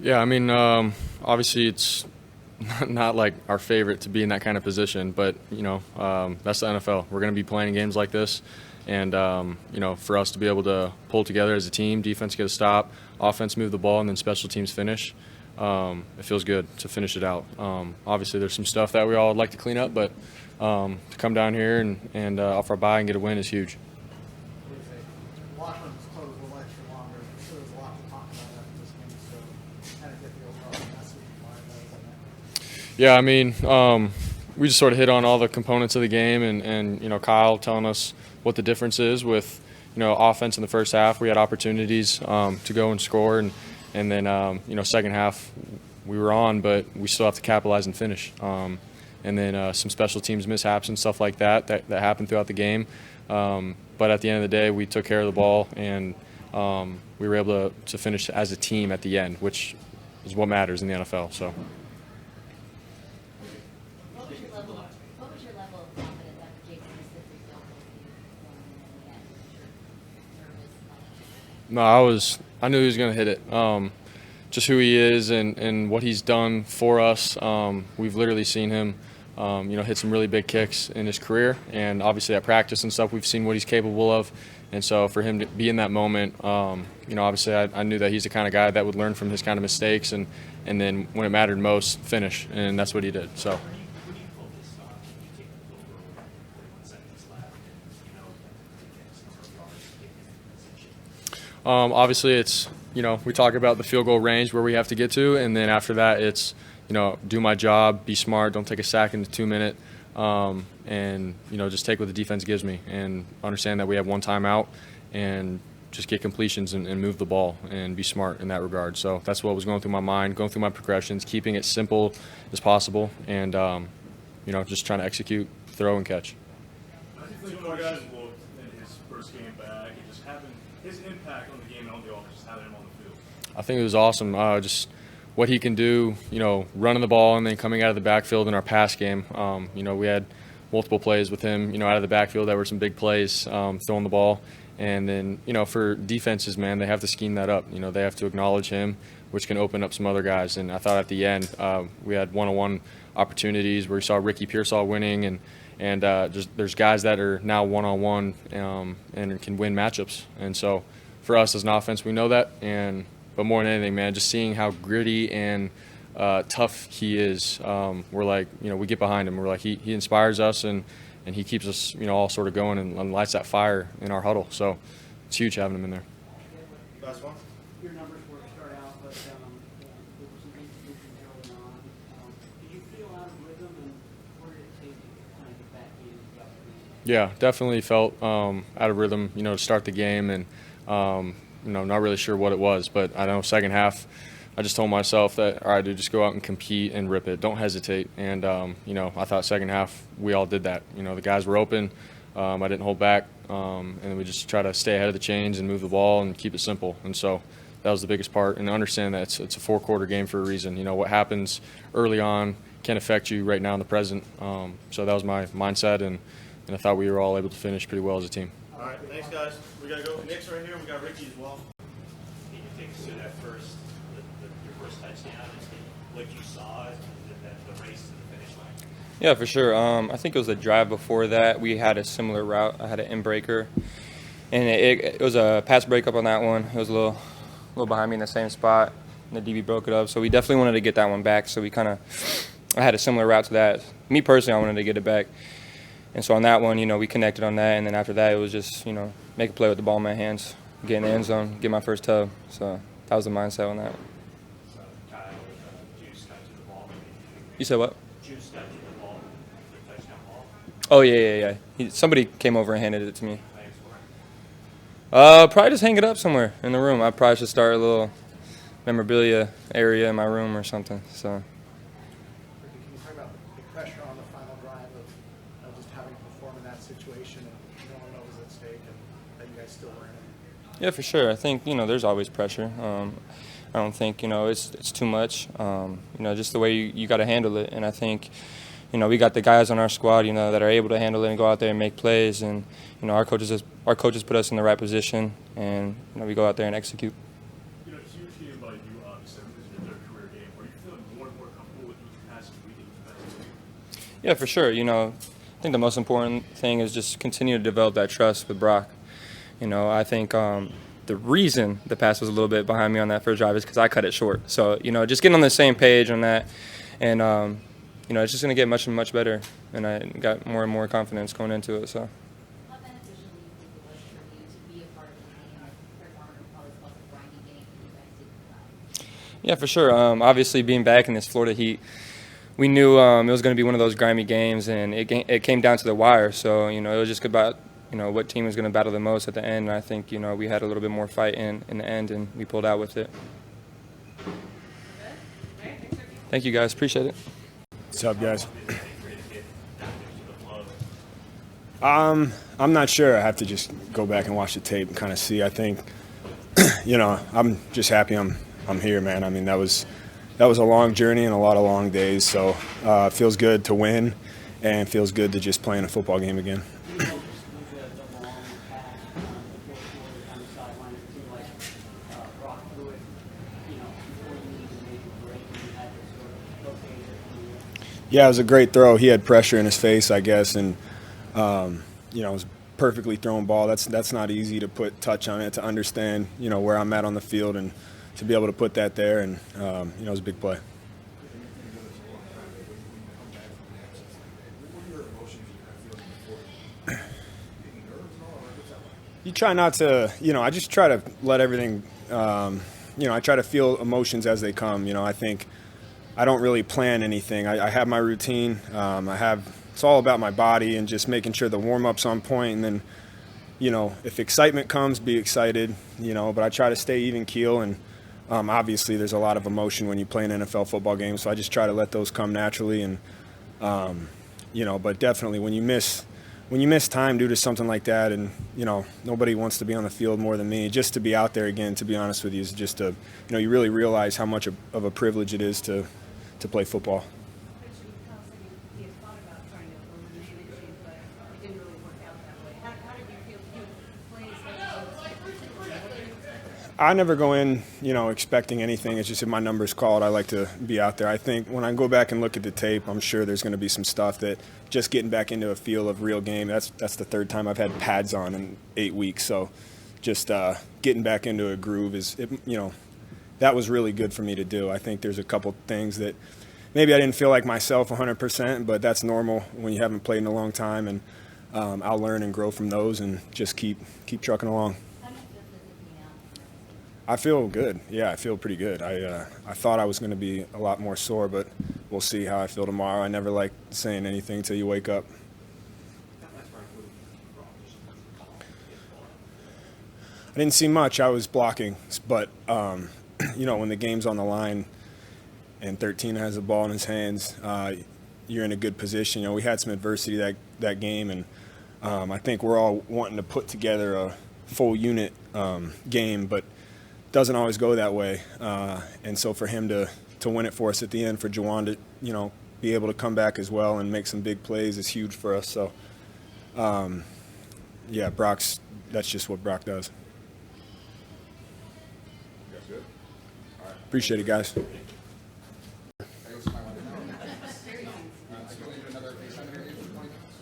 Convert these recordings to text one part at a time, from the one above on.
Yeah, I mean, obviously it's not like our favorite to be in that kind of position, but that's the NFL. We're going to be playing games like this, and for us to be able to pull together as a team, defense get a stop, offense move the ball, and then special teams finish. It feels good to finish it out. Obviously, there's some stuff that we all would like to clean up, but to come down here and off our bye and get a win is huge. Locker room's closed a little extra longer. I'm sure there's a lot to talk about after this game, so kind of get the overall message behind that. Yeah, I mean, we just sort of hit on all the components of the game, and Kyle telling us what the difference is with offense in the first half. We had opportunities to go and score, and then second half we were on, but we still have to capitalize and finish. And then some special teams mishaps and stuff like that happened throughout the game. But at the end of the day, we took care of the ball, and we were able to finish as a team at the end, which is what matters in the NFL. So. What was your level of confidence after Jason missed the field goal in the end? No, I knew he was going to hit it. Just who he is and what he's done for us. We've literally seen him, hit some really big kicks in his career, and obviously at practice and stuff, we've seen what he's capable of. And so for him to be in that moment, obviously I knew that he's the kind of guy that would learn from his kind of mistakes, and then when it mattered most, finish, and that's what he did. So. Obviously, it's we talk about the field goal range where we have to get to, and then after that, it's do my job, be smart, don't take a sack in the 2 minute, and just take what the defense gives me, and understand that we have one timeout, and just get completions and move the ball and be smart in that regard. So that's what was going through my mind, going through my progressions, keeping it simple as possible, and just trying to execute, throw, and catch. I think two guys looked in his first game back and just having his impact on the game and on the offense, just having him on the field. I think it was awesome. Just what he can do, running the ball and then coming out of the backfield in our pass game. We had multiple plays with him, out of the backfield that were some big plays, throwing the ball. And then, for defenses, man, they have to scheme that up. They have to acknowledge him, which can open up some other guys. And I thought at the end we had one-on-one opportunities where we saw Ricky Pearsall winning, and there's guys that are now one-on-one and can win matchups. And so for us as an offense, we know that. But more than anything, man, just seeing how gritty and tough he is, we're like, we get behind him. We're like, he inspires us, and he keeps us, all sort of going and lights that fire in our huddle. So it's huge having him in there. Last one. Your numbers were to start out, but there were some inconsistencies early on. Did you feel out of rhythm, and where did it take you to kind of get back in throughout the game? Yeah, definitely felt out of rhythm, to start the game, and not really sure what it was. But I know second half, I just told myself that, all right, dude, just go out and compete and rip it. Don't hesitate. And, I thought second half we all did that. The guys were open. I didn't hold back. And we just try to stay ahead of the chains and move the ball and keep it simple. And so that was the biggest part. And understand that it's a four-quarter game for a reason. What happens early on can affect you right now in the present. So that was my mindset, and I thought we were all able to finish pretty well as a team. All right, thanks, guys. We got to go. Nick's right here. We got Ricky as well. Can you take us through that your first touchdown, and what you saw as the race to the finish line? Yeah, for sure. I think it was the drive before that. We had a similar route. I had an in-breaker, and it was a pass breakup on that one. It was a little behind me in the same spot, and the DB broke it up. So we definitely wanted to get that one back. So I had a similar route to that. Me personally, I wanted to get it back. And so on that one, we connected on that. And then after that, it was just, make a play with the ball in my hands, get in the end zone, get my first tub. So that was the mindset on that one. So Kyle, Juice got to the ball. You said what? Juice got to the ball, the touchdown ball. Oh, yeah. Somebody came over and handed it to me. Thanks for it. Probably just hang it up somewhere in the room. I probably should start a little memorabilia area in my room or something. So. Can you talk about the pressure on the final drive of just having to perform in that situation, and no one knows at stake, and that you guys still were in it? Yeah, for sure. I think, there's always pressure. I don't think, it's too much. Just the way you got to handle it. And I think, we got the guys on our squad, that are able to handle it and go out there and make plays. And, our coaches put us in the right position, and, we go out there and execute. Huge game by you, obviously. This is your third Yeah, for sure. I think the most important thing is just continue to develop that trust with Brock. I think the reason the pass was a little bit behind me on that first drive is because I cut it short. So, just getting on the same page on that, and it's just going to get much and much better. And I got more and more confidence going into it. So. How beneficial do you think it was for you to be a part of the game? Like Kurt Warner probably calls it grinding game, and you guys did that. Yeah, for sure. Obviously, being back in this Florida heat, we knew it was going to be one of those grimy games, and it came down to the wire. So, it was just about what team was going to battle the most at the end. And I think we had a little bit more fight in the end, and we pulled out with it. Thank you, guys. Appreciate it. What's up, guys? I'm not sure. I have to just go back and watch the tape and kind of see. I think, I'm just happy I'm here, man. I mean, that was a long journey and a lot of long days. So it feels good to win, and it feels good to just play in a football game again. The long pass, the fourth quarter on the sideline, it seemed like Brock threw it, before you needed to make a break, and you had to sort of locate it. Yeah, it was a great throw. He had pressure in his face, I guess, and it was perfectly thrown ball. That's not easy to put touch on it, to understand where I'm at on the field, and to be able to put that there, and it was a big play. You try not to, I just try to let everything, I try to feel emotions as they come. I think I don't really plan anything. I have my routine. It's all about my body and just making sure the warm-up's on point, and then, if excitement comes, be excited, but I try to stay even keel, and obviously there's a lot of emotion when you play an NFL football game, so I just try to let those come naturally, and, but definitely when you miss time due to something like that, and, nobody wants to be on the field more than me, just to be out there again, to be honest with you, is just you really realize how much of a privilege it is to play football. He had thought about trying to eliminate it, but it didn't really work out that way. How did you feel? I never go in, expecting anything. It's just if my number's called, I like to be out there. I think when I go back and look at the tape, I'm sure there's going to be some stuff that just getting back into a feel of real game. That's the third time I've had pads on in 8 weeks. So just getting back into a groove that was really good for me to do. I think there's a couple things that maybe I didn't feel like myself 100%, but that's normal when you haven't played in a long time, and I'll learn and grow from those and just keep trucking along. How do you feel physically now? I feel good. Yeah, I feel pretty good. I thought I was going to be a lot more sore, but we'll see how I feel tomorrow. I never like saying anything until you wake up. I didn't see much. I was blocking, but when the game's on the line and 13 has the ball in his hands, you're in a good position. We had some adversity that game, and I think we're all wanting to put together a full unit game, but it doesn't always go that way. And so for him to win it for us at the end, for Juwan to be able to come back as well and make some big plays is huge for us. So that's just what Brock does. Appreciate it, guys.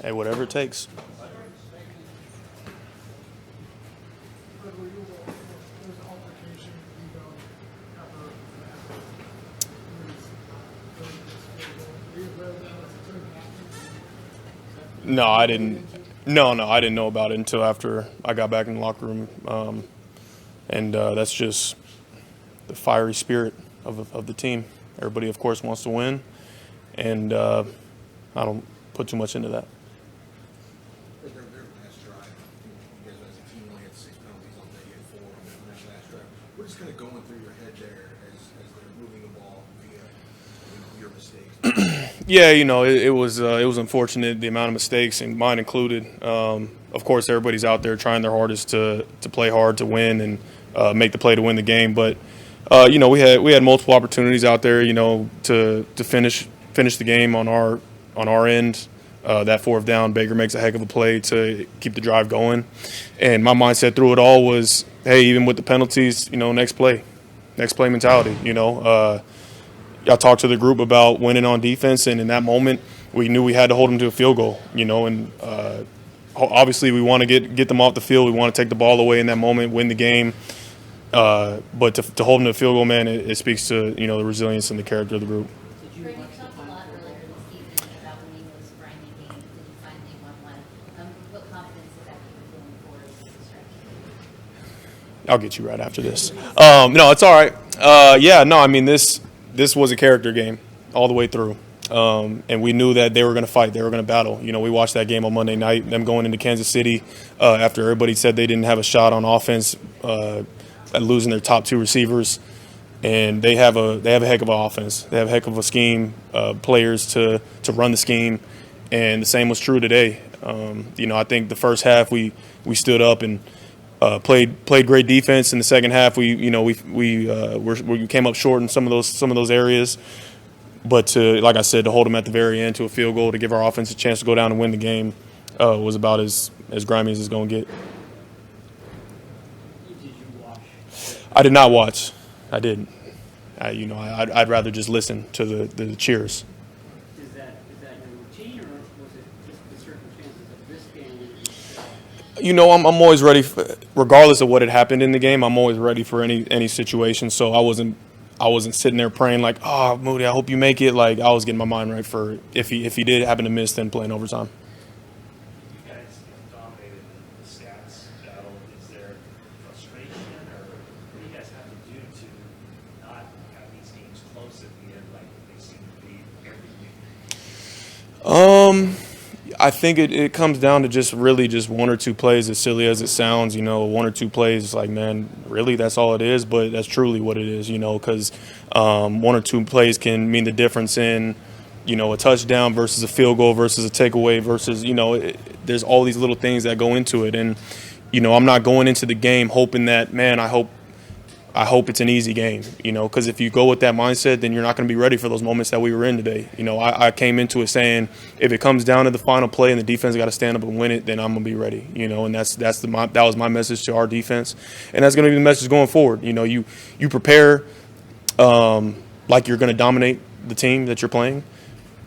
Hey, whatever it takes. No, I didn't. No, I didn't know about it until after I got back in the locker room, and that's just the fiery spirit of the team. Everybody, of course, wants to win, and I don't put too much into that. Their last drive, you guys as a team only had 6 penalties on day, you had 4 on that last drive. What is kind of going through your head there as they're moving the ball via your mistakes? Yeah, it was unfortunate, the amount of mistakes, and mine included. Of course, everybody's out there trying their hardest to play hard, to win, and make the play to win the game. But we had multiple opportunities out there, to finish the game on our end. That fourth down, Baker makes a heck of a play to keep the drive going. And my mindset through it all was, hey, even with the penalties, next play mentality. I talked to the group about winning on defense, and in that moment, we knew we had to hold them to a field goal, and obviously we want to get them off the field. We want to take the ball away in that moment, win the game. But to hold them to a field goal, man, it speaks to, the resilience and the character of the group. Brady talked a lot earlier this season about winning those grinding games, and you finally won one. What confidence does that give you going forward with the stretch? I'll get you right after this. No, it's all right. This was a character game all the way through. And we knew that they were going to fight. They were going to battle. We watched that game on Monday night, them going into Kansas City after everybody said they didn't have a shot on offense, losing their top 2 receivers. And they have a heck of an offense. They have a heck of a scheme, players to run the scheme. And the same was true today. I think the first half we stood up and played great defense. In the second half, we came up short in some of those areas. But like I said, to hold them at the very end to a field goal to give our offense a chance to go down and win the game was about as grimy as it's going to get. Did you watch? I did not watch. I didn't. I'd rather just listen to the cheers. Is that your routine, or was it just the circumstances of this game? I'm always ready, regardless of what had happened in the game. I'm always ready for any situation. So I wasn't sitting there praying like, oh, Moody, I hope you make it. Like, I was getting my mind right for if he did happen to miss, then playing overtime. You guys dominated the stats battle. Is there frustration, or what do you guys have to do to not have these games close at the end like they seem to be every week? I think it comes down to just one or two plays, as silly as it sounds, 1 or 2 plays, like, man, really, that's all it is? But that's truly what it is, because 1 or 2 plays can mean the difference in, a touchdown versus a field goal versus a takeaway versus, there's all these little things that go into it. And, I'm not going into the game hoping that, man, I hope it's an easy game, because if you go with that mindset, then you're not going to be ready for those moments that we were in today. I came into it saying, if it comes down to the final play and the defense got to stand up and win it, then I'm going to be ready, and that was my message to our defense, and that's going to be the message going forward. You prepare like you're going to dominate the team that you're playing,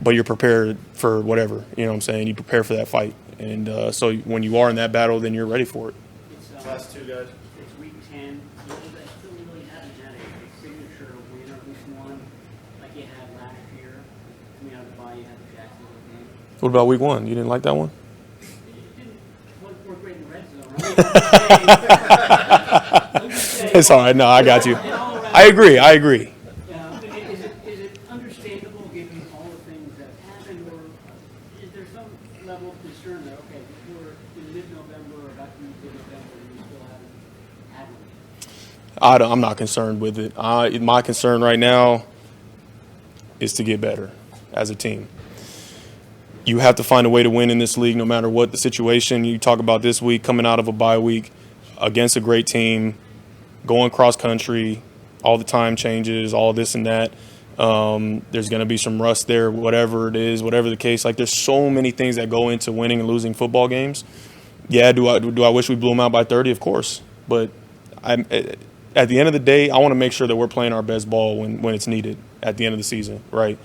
but you're prepared for whatever, you prepare for that fight, and so when you are in that battle, then you're ready for it. It's, Last 2 guys. It's week 10. Still really haven't had a signature win, or at least one, like you had last year. Coming out of the bye, you had the Jacksonville game. What about week 1? You didn't like that one? We're great in the red zone. I'm just saying. It's all right. No, I got you. I agree. Is it understandable given all the things that have happened, or is there some level of concern that, okay, we're in mid-November or about to be mid-November and we still haven't had one? I'm not concerned with it. My concern right now is to get better as a team. You have to find a way to win in this league no matter what the situation. You talk about this week, coming out of a bye week against a great team, going cross-country, all the time changes, all this and that. There's going to be some rust there, whatever it is, whatever the case. Like, there's so many things that go into winning and losing football games. Yeah, do I wish we blew them out by 30? Of course. But at the end of the day, I want to make sure that we're playing our best ball when it's needed at the end of the season, right?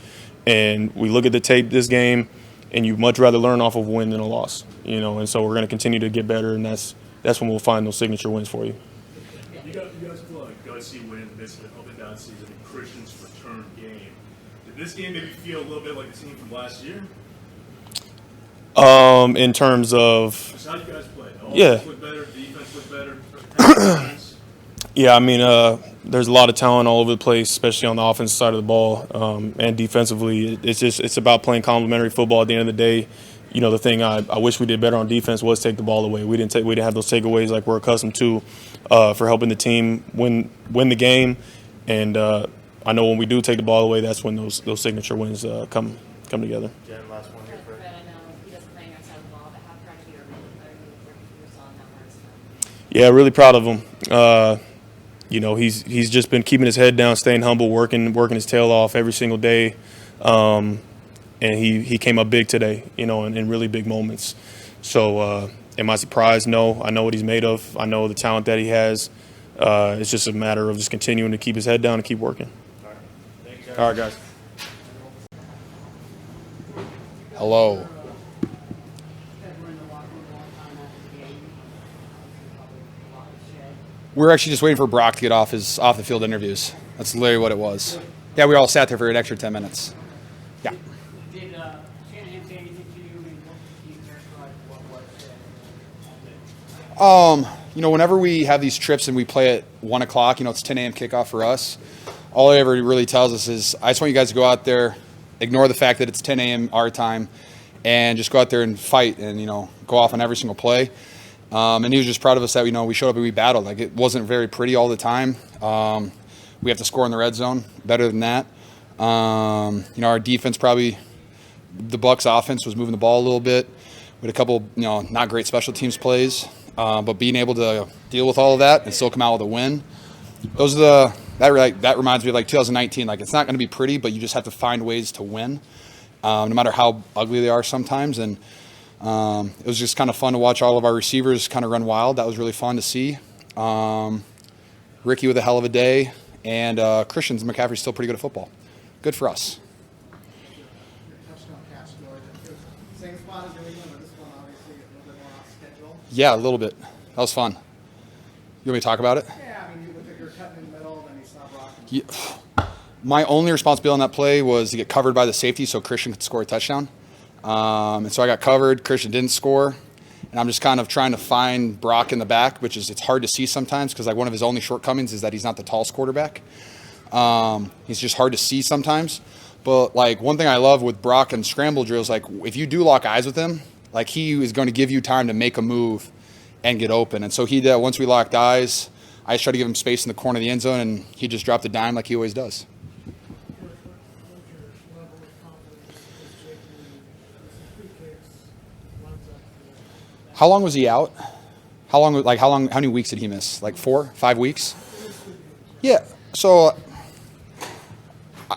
And we look at the tape this game, and you'd much rather learn off of a win than a loss, and so we're going to continue to get better, and that's when we'll find those signature wins for you. You guys feel like a gutsy win in the midst of an up-and-down season in Christian's return game. Did this game maybe feel a little bit like the team from last year? In terms of Just how you guys played. Yeah. Offense looked better, defense looked better. Yeah, there's a lot of talent all over the place, especially on the offensive side of the ball, and defensively. It's about playing complementary football at the end of the day. The thing I wish we did better on defense was take the ball away. We didn't have those takeaways like we're accustomed to for helping the team win the game. And I know when we do take the ball away, that's when those signature wins come together. Jen, last one here, Fred. Fred, I know he doesn't play on our side of the ball, but how proud of you are really playing with Ricky Pearsall and how hard it's done? Yeah, really proud of him. He's just been keeping his head down, staying humble, working his tail off every single day. And he came up big today, in really big moments. So am I surprised? No. I know what he's made of. I know the talent that he has. It's just a matter of just continuing to keep his head down and keep working. All right. Thank you, guys. All right, guys. Hello. Guys were in the locker room a long time after the game. Probably a lot was shed. We're actually just waiting for Brock to get off the field interviews. That's literally what it was. Yeah, we all sat there for an extra 10 minutes. Yeah. Did Shanahan say anything to you? And what do you characterize what was said? Whenever we have these trips and we play at 1 o'clock, it's 10 a.m. kickoff for us. All he ever really tells us is, I just want you guys to go out there, ignore the fact that it's 10 a.m. our time, and just go out there and fight and, go off on every single play. And he was just proud of us that, we showed up and we battled. Like, it wasn't very pretty all the time. We have to score in the red zone. Better than that. Our defense probably, the Bucs offense was moving the ball a little bit. We had a couple, not great special teams plays. But being able to deal with all of that and still come out with a win, that reminds me of like 2019. Like, it's not going to be pretty, but you just have to find ways to win, no matter how ugly they are sometimes. And it was just kind of fun to watch all of our receivers kind of run wild. That was really fun to see. Ricky with a hell of a day, and Christian McCaffrey's still pretty good at football. Good for us. Same spot as New England, but this one obviously a little bit more off schedule. Yeah, a little bit. That was fun. You want me to talk about it? Yeah, I mean, you look like you're cutting in the middle, then you stop rocking. Yeah. My only responsibility on that play was to get covered by the safety so Christian could score a touchdown. And so I got covered. Christian didn't score. And I'm just kind of trying to find Brock in the back, which is, it's hard to see sometimes because like one of his only shortcomings is that he's not the tallest quarterback. He's just hard to see sometimes. But like one thing I love with Brock and scramble drills, like if you do lock eyes with him, like he is going to give you time to make a move and get open. And so he did. Once we locked eyes, I just tried to give him space in the corner of the end zone, and he just dropped a dime like he always does. How long was he out? How many weeks did he miss? Like 4, 5 weeks? Yeah. So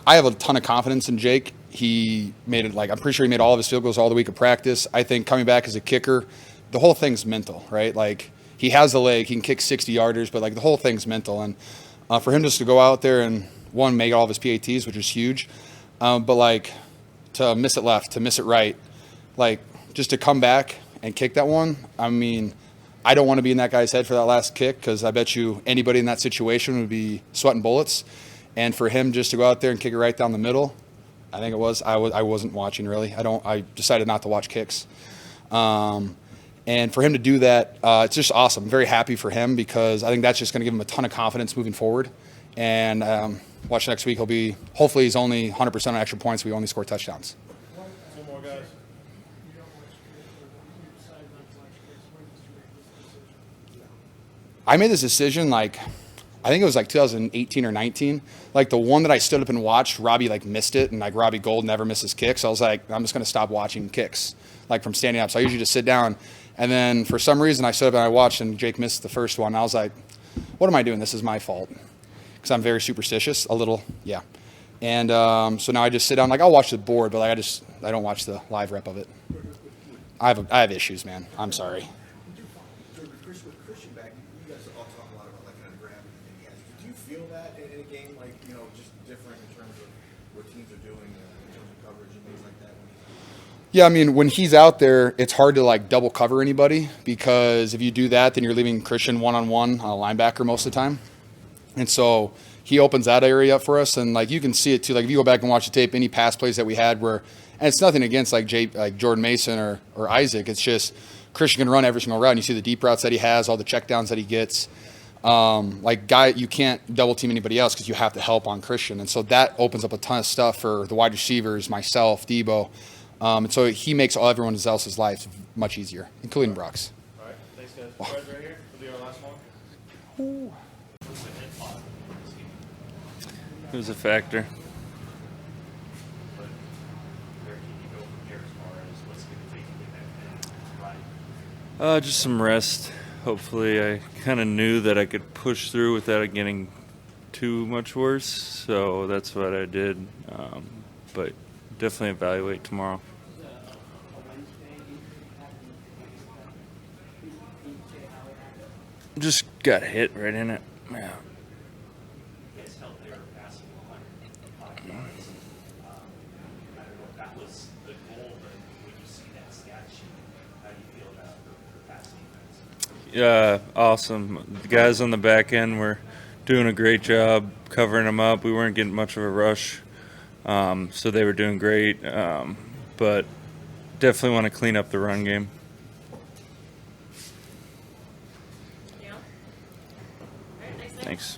I have a ton of confidence in Jake. He made it, I'm pretty sure he made all of his field goals all the week of practice. I think coming back as a kicker, the whole thing's mental, right? Like, he has the leg, he can kick 60-yarders, but the whole thing's mental. And for him just to go out there and make all of his PATs, which is huge, but to miss it left, to miss it right, just to come back and kick that one. I mean, I don't want to be in that guy's head for that last kick because I bet you anybody in that situation would be sweating bullets. And for him just to go out there and kick it right down the middle, I think it was. I wasn't watching really. I decided not to watch kicks. And for him to do that, it's just awesome. I'm very happy for him because I think that's just going to give him a ton of confidence moving forward. And watch next week. Hopefully he's only 100% on extra points. We only score touchdowns. Two more guys. I made this decision I think it was 2018 or 19. The one that I stood up and watched, Robbie missed it, and Robbie Gold never misses kicks. I was I'm just going to stop watching kicks from standing up. So I usually just sit down, and then for some reason I stood up and I watched, and Jake missed the first one. And I was like, what am I doing? This is my fault because I'm very superstitious, a little, yeah. And so now I just sit down. I'll watch the board, but I don't watch the live rep of it. I have issues, man. I'm sorry. With Christian back, you guys all talk a lot about kind of gravity and yes. Do you feel that in a game just different in terms of what teams are doing in terms of coverage and things like that? Yeah, I mean, when he's out there, it's hard to double cover anybody because if you do that, then you're leaving Christian one-on-one on a linebacker most of the time. And so he opens that area up for us, and you can see it too. If you go back and watch the tape, any pass plays that we had and it's nothing against Jordan Mason or Isaac. It's just Christian can run every single route, and you see the deep routes that he has, all the checkdowns that he gets. You can't double team anybody else because you have to help on Christian, and so that opens up a ton of stuff for the wide receivers, myself, Debo, and so he makes everyone else's life much easier, including Brock's. All right, thanks guys. Right here will be our last one. It was a factor. Just some rest. Hopefully, I kind of knew that I could push through without it getting too much worse, so that's what I did. But definitely evaluate tomorrow. Just got hit right in it. Yeah. Awesome. The guys on the back end were doing a great job covering them up. We weren't getting much of a rush, so they were doing great. But definitely want to clean up the run game. Yeah. All right, nice. Thanks.